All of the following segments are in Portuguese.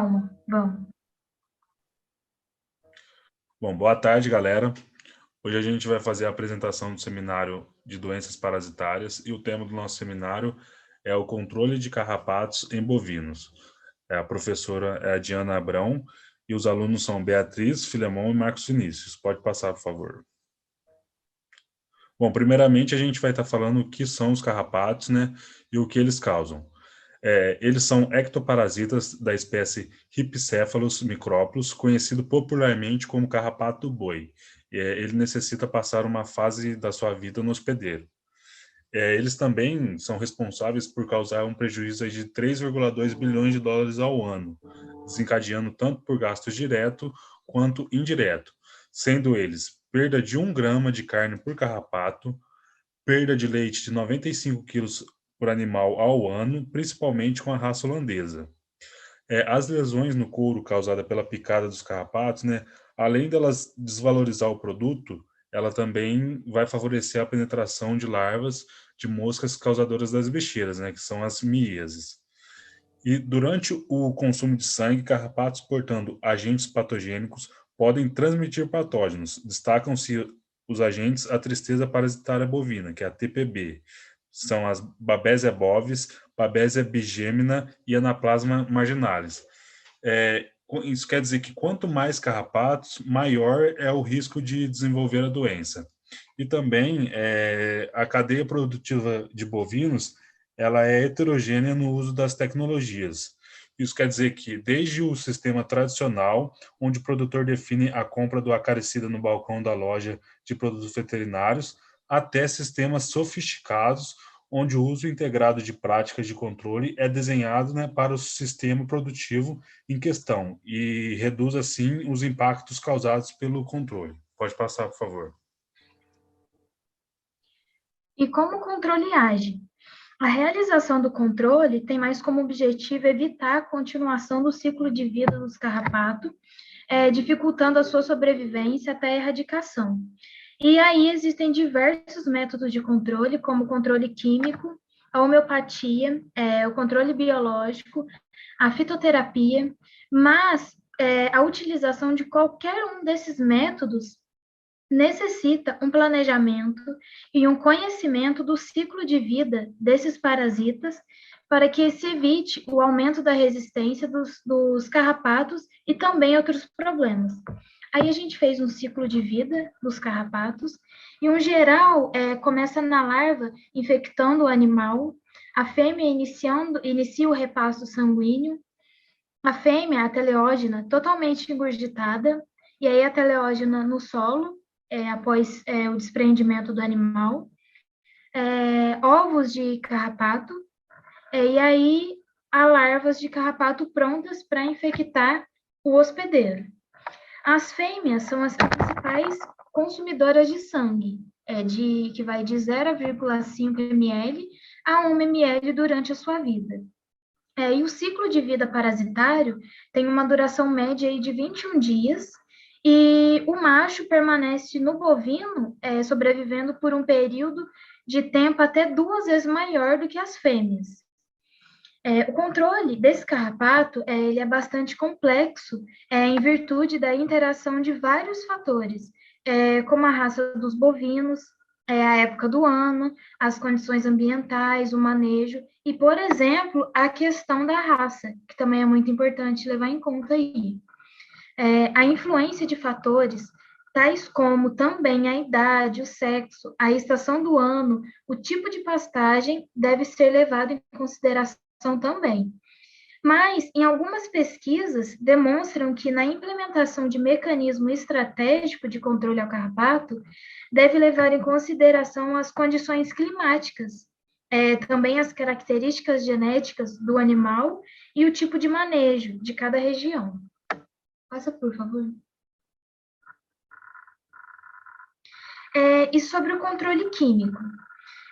Vamos. Bom, boa tarde, galera. Hoje a gente vai fazer a apresentação do seminário de doenças parasitárias e o tema do nosso seminário é o controle de carrapatos em bovinos. A professora é a Diana Abrão e os alunos são Beatriz, Filemon e Marcos Vinícius. Pode passar, por favor. Bom, primeiramente a gente vai estar falando o que são os carrapatos, né, e o que eles causam. Eles são ectoparasitas da espécie Rhipicephalus micrópolis, conhecido popularmente como carrapato do boi. Ele necessita passar uma fase da sua vida no hospedeiro. Eles também são responsáveis por causar um prejuízo de 3,2 bilhões de dólares ao ano, desencadeando tanto por gasto direto quanto indireto, sendo eles perda de 1 grama de carne por carrapato, perda de leite de 95 quilos por animal ao ano, principalmente com a raça holandesa. As lesões no couro causadas pela picada dos carrapatos, né, além delas desvalorizar o produto, ela também vai favorecer a penetração de larvas de moscas causadoras das bicheiras, né, que são as miíases. E durante o consumo de sangue, carrapatos portando agentes patogênicos podem transmitir patógenos. Destacam-se os agentes a tristeza parasitária bovina, que é a TPB. São as Babesia bovis, Babesia bigemina e Anaplasma marginalis. Isso quer dizer que quanto mais carrapatos, maior é o risco de desenvolver a doença. E também a cadeia produtiva de bovinos ela é heterogênea no uso das tecnologias. Isso quer dizer que, desde o sistema tradicional, onde o produtor define a compra do acaricida no balcão da loja de produtos veterinários, até sistemas sofisticados, onde o uso integrado de práticas de controle é desenhado, né, para o sistema produtivo em questão e reduz, assim, os impactos causados pelo controle. Pode passar, por favor. E como o controle age? A realização do controle tem mais como objetivo evitar a continuação do ciclo de vida dos carrapatos, dificultando a sua sobrevivência até a erradicação. E aí existem diversos métodos de controle, como o controle químico, a homeopatia, o controle biológico, a fitoterapia, mas a utilização de qualquer um desses métodos necessita um planejamento e um conhecimento do ciclo de vida desses parasitas para que se evite o aumento da resistência dos carrapatos e também outros problemas. Aí a gente fez um ciclo de vida dos carrapatos e, um geral, começa na larva infectando o animal, a fêmea inicia o repasto sanguíneo, a fêmea, a teleógena, totalmente engurgitada, e aí a teleógena no solo, após o desprendimento do animal, ovos de carrapato, e aí há larvas de carrapato prontas para infectar o hospedeiro. As fêmeas são as principais consumidoras de sangue, que vai de 0,5 ml a 1 ml durante a sua vida. E o ciclo de vida parasitário tem uma duração média aí de 21 dias, e o macho permanece no bovino, sobrevivendo por um período de tempo até 2 vezes maior do que as fêmeas. O controle desse carrapato ele é bastante complexo, em virtude da interação de vários fatores, como a raça dos bovinos, a época do ano, as condições ambientais, o manejo e, por exemplo, a questão da raça, que também é muito importante levar em conta aí. A influência de fatores tais como também a idade, o sexo, a estação do ano, o tipo de pastagem deve ser levado em consideração também. Mas, em algumas pesquisas, demonstram que na implementação de mecanismo estratégico de controle ao carrapato, deve levar em consideração as condições climáticas, também as características genéticas do animal e o tipo de manejo de cada região. Passa, por favor. E sobre o controle químico.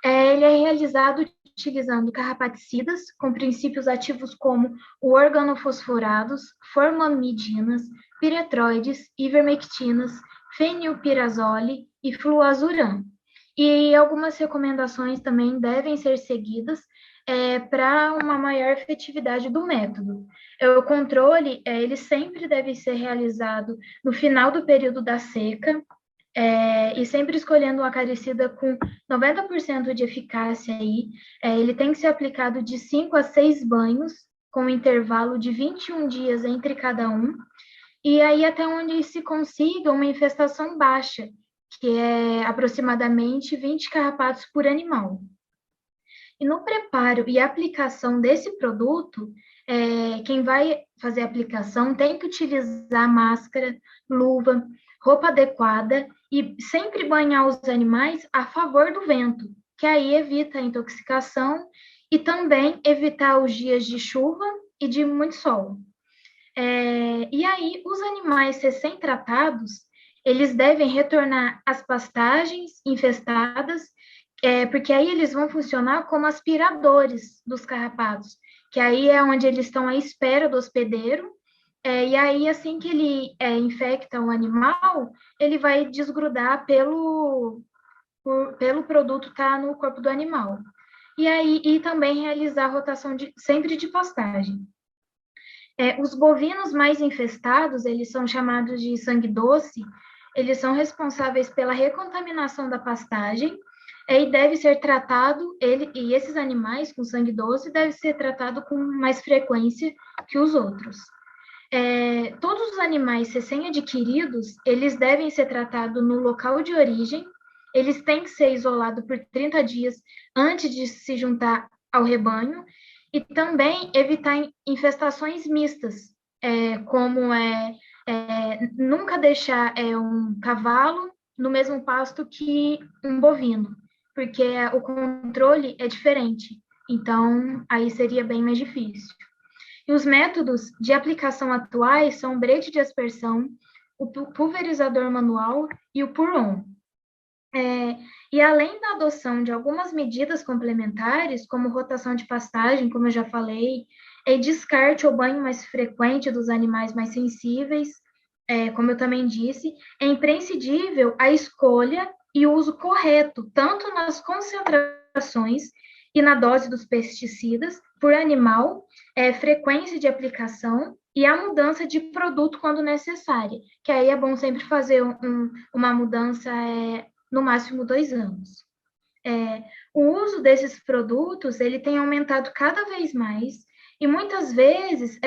Ele é realizado utilizando carrapaticidas com princípios ativos como o organofosforados, formamidinas, piretroides, ivermectinas, fenilpirazole e fluazuram. E algumas recomendações também devem ser seguidas para uma maior efetividade do método. O controle, ele sempre deve ser realizado no final do período da seca, e sempre escolhendo um acaricida com 90% de eficácia aí. Ele tem que ser aplicado de 5 a 6 banhos, com um intervalo de 21 dias entre cada um, e aí até onde se consiga uma infestação baixa, que é aproximadamente 20 carrapatos por animal. E no preparo e aplicação desse produto, quem vai fazer a aplicação tem que utilizar máscara, luva, roupa adequada e sempre banhar os animais a favor do vento, que aí evita a intoxicação e também evitar os dias de chuva e de muito sol. E aí, os animais recém-tratados, eles devem retornar às pastagens infestadas, porque aí eles vão funcionar como aspiradores dos carrapatos, que aí é onde eles estão à espera do hospedeiro, e aí, assim que ele infecta o animal, ele vai desgrudar pelo produto estar no corpo do animal. E aí, e também realizar a rotação sempre de pastagem. Os bovinos mais infestados, eles são chamados de sangue doce, eles são responsáveis pela recontaminação da pastagem, e deve ser tratado, e esses animais com sangue doce devem ser tratados com mais frequência que os outros. Todos os animais recém-adquiridos, eles devem ser tratados no local de origem, eles têm que ser isolados por 30 dias antes de se juntar ao rebanho, e também evitar infestações mistas, como nunca deixar um cavalo no mesmo pasto que um bovino, porque o controle é diferente, então aí seria bem mais difícil. E os métodos de aplicação atuais são o brete de aspersão, o pulverizador manual e o pour-on. E além da adoção de algumas medidas complementares, como rotação de pastagem, como eu já falei, e descarte ou banho mais frequente dos animais mais sensíveis, como eu também disse, é imprescindível a escolha e o uso correto, tanto nas concentrações e na dose dos pesticidas por animal, frequência de aplicação e a mudança de produto quando necessária, que aí é bom sempre fazer uma mudança no máximo 2 anos. O uso desses produtos, ele tem aumentado cada vez mais e muitas vezes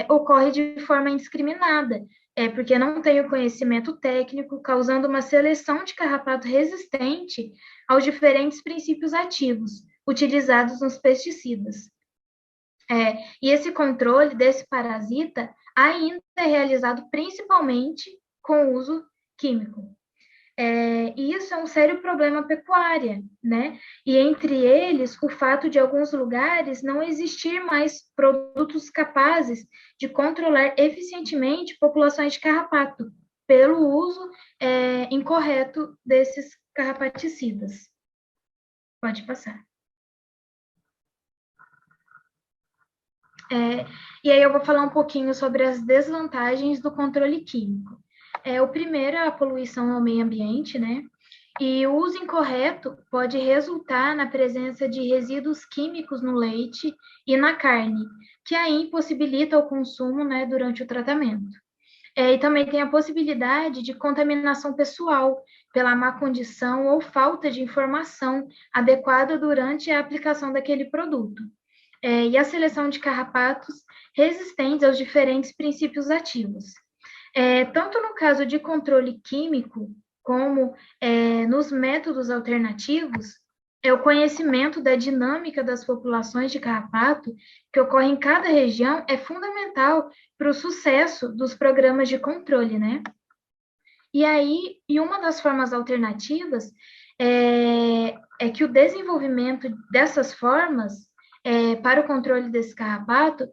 ocorre de forma indiscriminada, porque não tem o conhecimento técnico, causando uma seleção de carrapato resistente aos diferentes princípios ativos utilizados nos pesticidas. E esse controle desse parasita ainda é realizado principalmente com o uso químico. E isso é um sério problema pecuária, né? E entre eles, o fato de alguns lugares não existir mais produtos capazes de controlar eficientemente populações de carrapato, pelo uso incorreto desses carrapaticidas. Pode passar. E aí eu vou falar um pouquinho sobre as desvantagens do controle químico. O primeiro é a poluição ao meio ambiente, né? E o uso incorreto pode resultar na presença de resíduos químicos no leite e na carne, que aí impossibilita o consumo, né, durante o tratamento. E também tem a possibilidade de contaminação pessoal pela má condição ou falta de informação adequada durante a aplicação daquele produto. E a seleção de carrapatos resistentes aos diferentes princípios ativos. Tanto no caso de controle químico, como nos métodos alternativos, o conhecimento da dinâmica das populações de carrapato que ocorre em cada região é fundamental para o sucesso dos programas de controle, né? E uma das formas alternativas é que o desenvolvimento dessas formas para o controle desse carrapato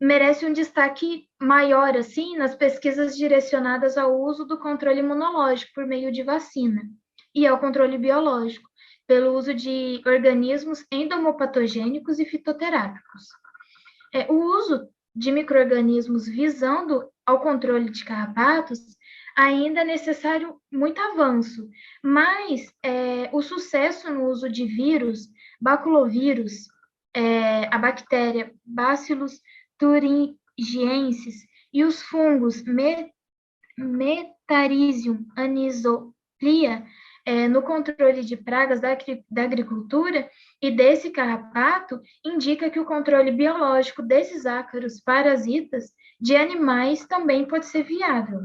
merece um destaque maior, assim, nas pesquisas direcionadas ao uso do controle imunológico por meio de vacina e ao controle biológico, pelo uso de organismos endomopatogênicos e fitoterápicos. O uso de micro-organismos visando ao controle de carrapatos ainda é necessário muito avanço, mas o sucesso no uso de vírus, baculovírus, a bactéria Bacillus thuringiensis e os fungos Metarhizium anisoplia no controle de pragas da agricultura e desse carrapato indica que o controle biológico desses ácaros parasitas de animais também pode ser viável.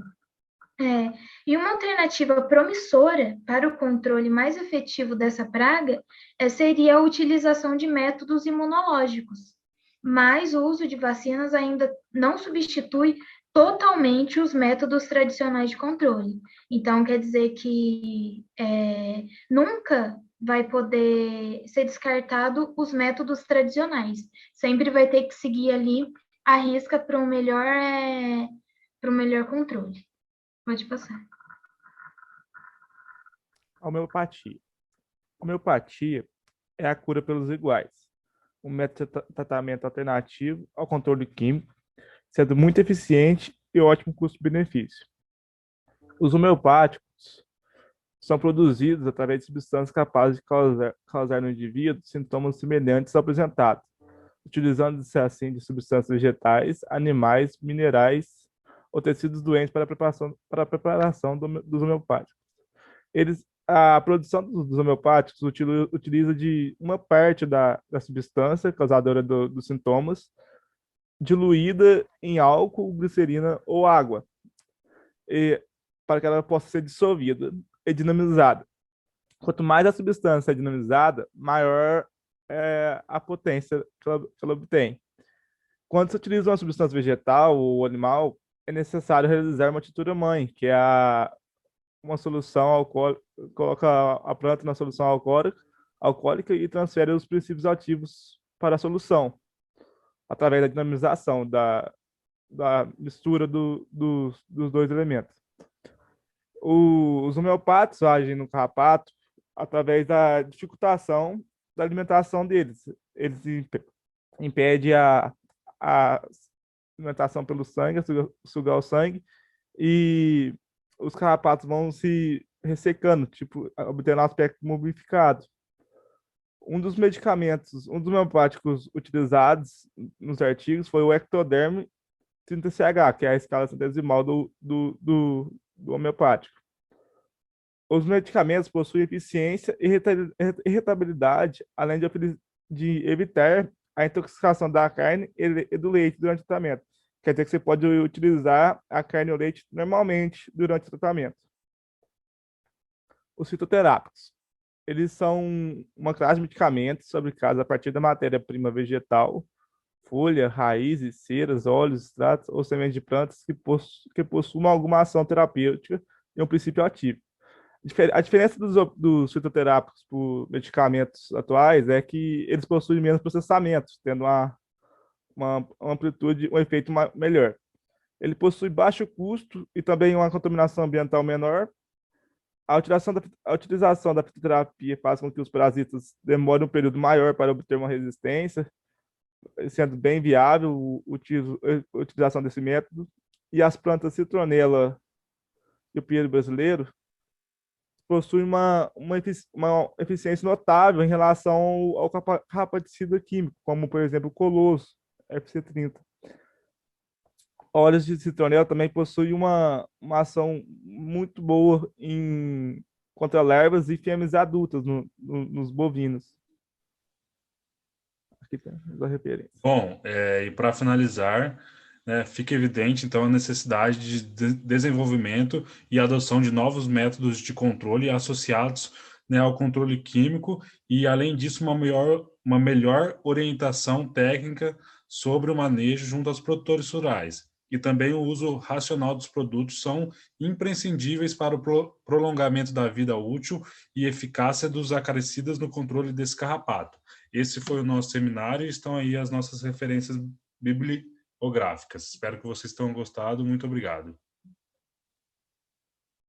E uma alternativa promissora para o controle mais efetivo dessa praga seria a utilização de métodos imunológicos, mas o uso de vacinas ainda não substitui totalmente os métodos tradicionais de controle. Então, quer dizer que nunca vai poder ser descartado os métodos tradicionais. Sempre vai ter que seguir ali a risca para um melhor controle. Pode passar. Homeopatia. Homeopatia é a cura pelos iguais, um método de tratamento alternativo ao controle químico, sendo muito eficiente e ótimo custo-benefício. Os homeopáticos são produzidos através de substâncias capazes de causar no indivíduo sintomas semelhantes ao apresentado, utilizando-se assim de substâncias vegetais, animais, minerais ou tecidos doentes para a preparação dos homeopáticos. A produção dos homeopáticos utiliza de uma parte da substância causadora dos sintomas, diluída em álcool, glicerina ou água, para que ela possa ser dissolvida e dinamizada. Quanto mais a substância é dinamizada, maior é a potência que ela obtém. Quando se utiliza uma substância vegetal ou animal, é necessário realizar uma tintura-mãe, que é uma solução alcoólica, coloca a planta na solução alcoólica e transfere os princípios ativos para a solução, através da dinamização da mistura dos dois elementos. Os homeopatas agem no carrapato através da dificultação da alimentação deles. Eles impedem a alimentação pelo sangue, sugar o sangue, e os carrapatos vão se ressecando, tipo, obtendo um aspecto mumificado. Um dos homeopáticos utilizados nos artigos foi o Ectoderm 30CH, que é a escala centesimal do homeopático. Os medicamentos possuem eficiência e irritabilidade, além de evitar a intoxicação da carne e do leite durante o tratamento. Quer dizer que você pode utilizar a carne ou leite normalmente durante o tratamento. Os fitoterápicos. Eles são uma classe de medicamentos fabricados a partir da matéria-prima vegetal, folha, raízes, ceras, óleos, extratos ou sementes de plantas que possuem alguma ação terapêutica e um princípio ativo. A diferença dos fitoterápicos por medicamentos atuais é que eles possuem menos processamento, tendo uma amplitude, um efeito melhor. Ele possui baixo custo e também uma contaminação ambiental menor. A utilização da fitoterapia faz com que os parasitas demorem um período maior para obter uma resistência, sendo bem viável a utilização desse método. E as plantas citronela e o pinheiro brasileiro possuem uma eficiência notável em relação ao carrapaticida químico, como, por exemplo, o coloso, FC30. Óleos de citronela também possuem uma ação muito boa contra larvas e fêmeas adultas nos bovinos. Aqui tem a referência. Bom, e para finalizar, né, fica evidente, então, a necessidade de desenvolvimento e adoção de novos métodos de controle associados, né, ao controle químico e, além disso, uma melhor orientação técnica sobre o manejo junto aos produtores rurais. E também o uso racional dos produtos são imprescindíveis para o prolongamento da vida útil e eficácia dos acaricidas no controle desse carrapato. Esse foi o nosso seminário e estão aí as nossas referências bibliográficas. Espero que vocês tenham gostado. Muito obrigado.